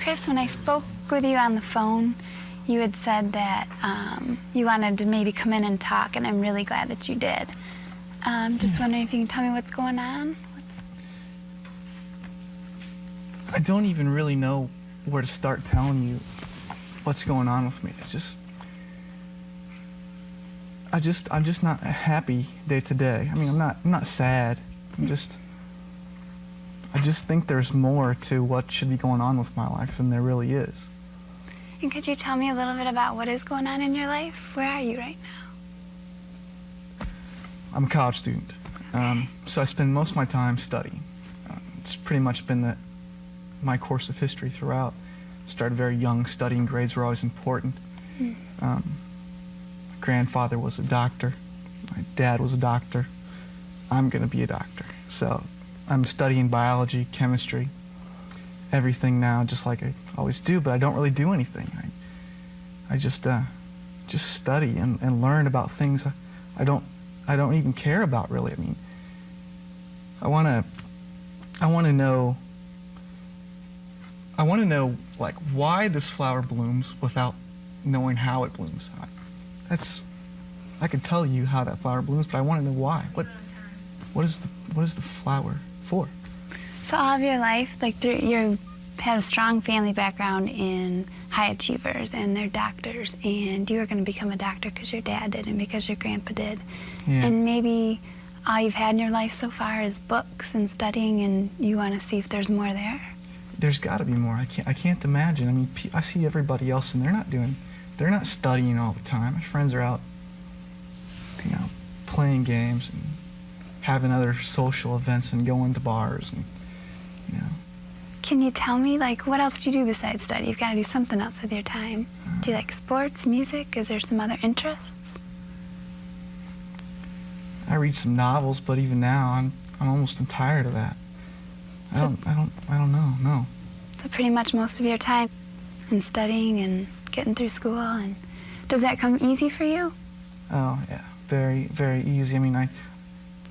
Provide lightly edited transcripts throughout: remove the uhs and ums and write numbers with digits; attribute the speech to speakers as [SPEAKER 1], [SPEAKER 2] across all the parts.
[SPEAKER 1] Chris, when I spoke with you on the phone, you had said that you wanted to maybe come in and talk, and I'm really glad that you did. Just wondering if you can tell me what's going on?
[SPEAKER 2] I don't even really know where to start telling you what's going on with me. I'm just not happy day to day. I mean, I'm not sad. I just think there's more to what should be going on with my life than there really is.
[SPEAKER 1] And could you tell me a little bit about what is going on in your life? Where are you right now?
[SPEAKER 2] I'm a college student,
[SPEAKER 1] Okay.
[SPEAKER 2] so I spend most of my time studying. It's pretty much been my course of history throughout. Started very young, studying. Grades were always important. My grandfather was a doctor. My dad was a doctor. I'm going to be a doctor. So I'm studying biology, chemistry, everything now, just like I always do, but I don't really do anything. I just study and learn about things I don't even care about, really. I mean, I want to know like why this flower blooms without knowing how it blooms. I could tell you how that flower blooms, but I want to know why. What is the flower for?
[SPEAKER 1] So all of your life, like you had a strong family background in high achievers, and they're doctors, and you were going to become a doctor because your dad did and because your grandpa did.
[SPEAKER 2] Yeah.
[SPEAKER 1] And maybe all you've had in your life so far is books and studying, and you want to see if there's more there.
[SPEAKER 2] There's got to be more. I can't imagine. I mean, I see everybody else, and they're not studying all the time. My friends are out, playing games and having other social events and going to bars and,
[SPEAKER 1] Can you tell me, like, what else do you do besides study? You've got to do something else with your time. Do you like sports, music? Is there some other interests?
[SPEAKER 2] I read some novels, but even now I'm almost tired of that. I don't know. No.
[SPEAKER 1] So pretty much most of your time in studying and getting through school, and does that come easy for you?
[SPEAKER 2] Oh yeah, very, very easy. I mean, I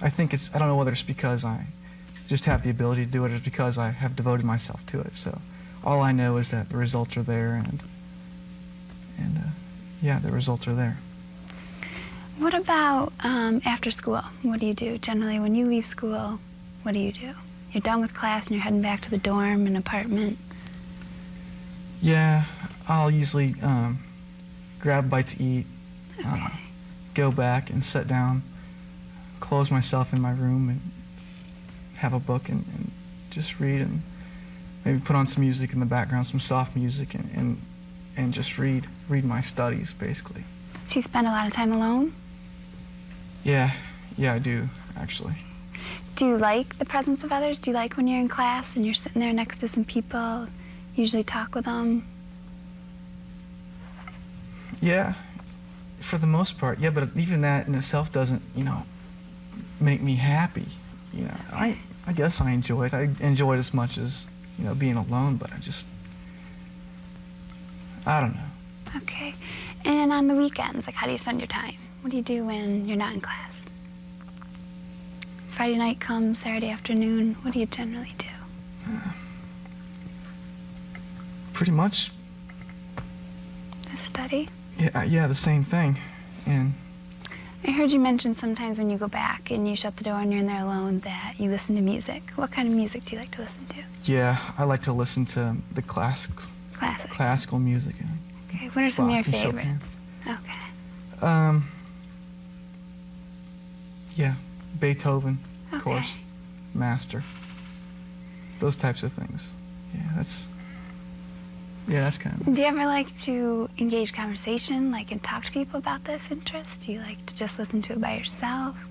[SPEAKER 2] think I don't know whether it's because I just have the ability to do it or it's because I have devoted myself to it. So all I know is that the results are there, and yeah, the results are there.
[SPEAKER 1] What about after school? What do you do? Generally, when you leave school, what do you do? You're done with class and you're heading back to the dorm and apartment.
[SPEAKER 2] Yeah, I'll usually grab a bite to eat,
[SPEAKER 1] Okay.
[SPEAKER 2] go back and sit down, close myself in my room and have a book and just read, and maybe put on some music in the background, some soft music, and just read my studies, basically.
[SPEAKER 1] So you spend a lot of time alone?
[SPEAKER 2] Yeah, I do, actually.
[SPEAKER 1] Do you like the presence of others? Do you like when you're in class and you're sitting there next to some people, usually talk with them?
[SPEAKER 2] Yeah, for the most part, yeah, but even that in itself doesn't, make me happy. I guess I enjoy it. I enjoy it as much as, being alone, but I don't know.
[SPEAKER 1] Okay. And on the weekends, like, how do you spend your time? What do you do when you're not in class? Friday night comes, Saturday afternoon, what do you generally do?
[SPEAKER 2] Pretty much.
[SPEAKER 1] Just study?
[SPEAKER 2] Yeah, the same thing. And
[SPEAKER 1] I heard you mention sometimes when you go back and you shut the door and you're in there alone that you listen to music. What kind of music do you like to listen to?
[SPEAKER 2] yeah, I like to listen to the classics.
[SPEAKER 1] Classics.
[SPEAKER 2] Classical music.
[SPEAKER 1] Okay, what are some of your
[SPEAKER 2] Bach and Chopin.
[SPEAKER 1] favorites? Okay.
[SPEAKER 2] Yeah, Beethoven, of
[SPEAKER 1] Okay.
[SPEAKER 2] course, master. Those types of things. Yeah, that's kind of.
[SPEAKER 1] Do you ever like to engage conversation, like, and talk to people about this interest? Do you like to just listen to it by yourself?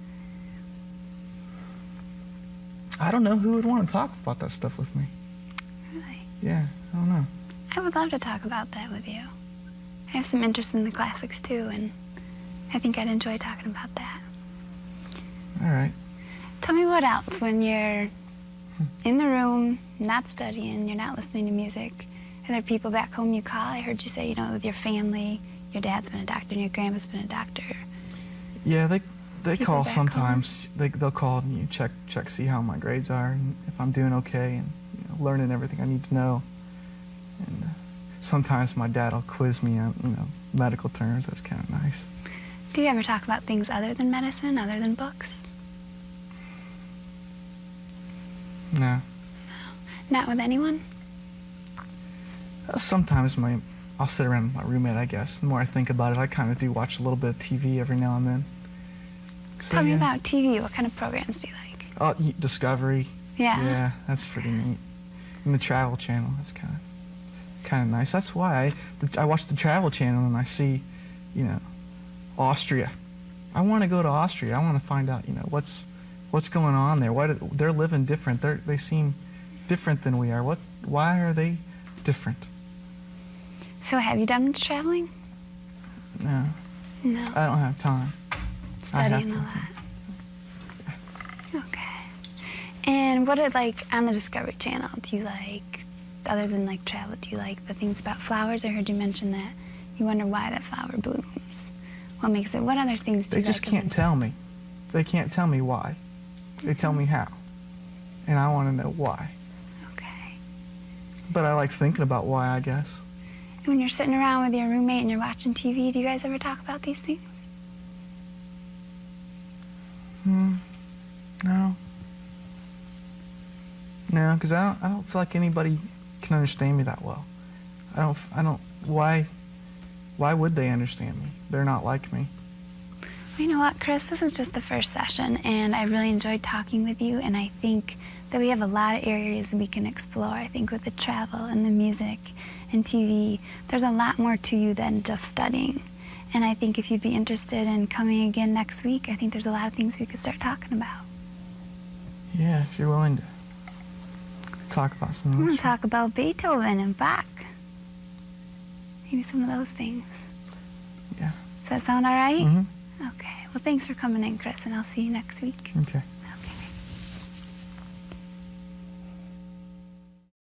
[SPEAKER 2] I don't know who would want to talk about that stuff with me.
[SPEAKER 1] Really?
[SPEAKER 2] Yeah, I don't know.
[SPEAKER 1] I would love to talk about that with you. I have some interest in the classics too, and I think I'd enjoy talking about that.
[SPEAKER 2] All right.
[SPEAKER 1] Tell me what else when you're in the room, not studying, you're not listening to music. Are there people back home you call? I heard you say, with your family, your dad's been a doctor and your grandpa's been a doctor.
[SPEAKER 2] Yeah, they
[SPEAKER 1] People
[SPEAKER 2] call
[SPEAKER 1] back
[SPEAKER 2] sometimes. They'll call and check, see how my grades are, and if I'm doing okay, and learning everything I need to know. And sometimes my dad will quiz me on, medical terms. That's kind of nice.
[SPEAKER 1] Do you ever talk about things other than medicine, other than books?
[SPEAKER 2] No.
[SPEAKER 1] Not with anyone?
[SPEAKER 2] Sometimes I'll sit around with my roommate, I guess. The more I think about it, I kind of do watch a little bit of TV every now and then. So,
[SPEAKER 1] Tell me about TV. What kind of programs do you like?
[SPEAKER 2] Oh, Discovery.
[SPEAKER 1] Yeah.
[SPEAKER 2] Yeah, that's pretty neat. And the Travel Channel, that's kind of nice. That's why I watch the Travel Channel and I see, Austria. I want to go to Austria. I want to find out, what's going on there. They're living different. They seem different than we are. Why are they different?
[SPEAKER 1] So have you done much traveling?
[SPEAKER 2] No.
[SPEAKER 1] No.
[SPEAKER 2] I don't have time.
[SPEAKER 1] Studying a lot. Okay. And what on the Discovery Channel, do you like, other than travel, do you like the things about flowers? I heard you mention that you wonder why that flower blooms. What makes it, what other things do you like?
[SPEAKER 2] They just can't tell me. They can't tell me why. They tell me how. And I want to know why.
[SPEAKER 1] Okay.
[SPEAKER 2] But I like thinking about why, I guess.
[SPEAKER 1] And when you're sitting around with your roommate and you're watching TV, do you guys ever talk about these things?
[SPEAKER 2] No. No, because I don't feel like anybody can understand me that well. Why would they understand me? They're not like me.
[SPEAKER 1] Well, you know what, Chris? This is just the first session, and I really enjoyed talking with you, and I think that we have a lot of areas we can explore. I think with the travel and the music and TV, there's a lot more to you than just studying. And I think if you'd be interested in coming again next week, I think there's a lot of things we could start talking about.
[SPEAKER 2] Yeah, if you're willing to talk about some of
[SPEAKER 1] I'm
[SPEAKER 2] those.
[SPEAKER 1] going to talk about Beethoven and Bach. Maybe some of those things.
[SPEAKER 2] Yeah.
[SPEAKER 1] Does that sound all right?
[SPEAKER 2] Mm-hmm.
[SPEAKER 1] Okay. Well, thanks for coming in, Chris, and I'll see you next week.
[SPEAKER 2] Okay.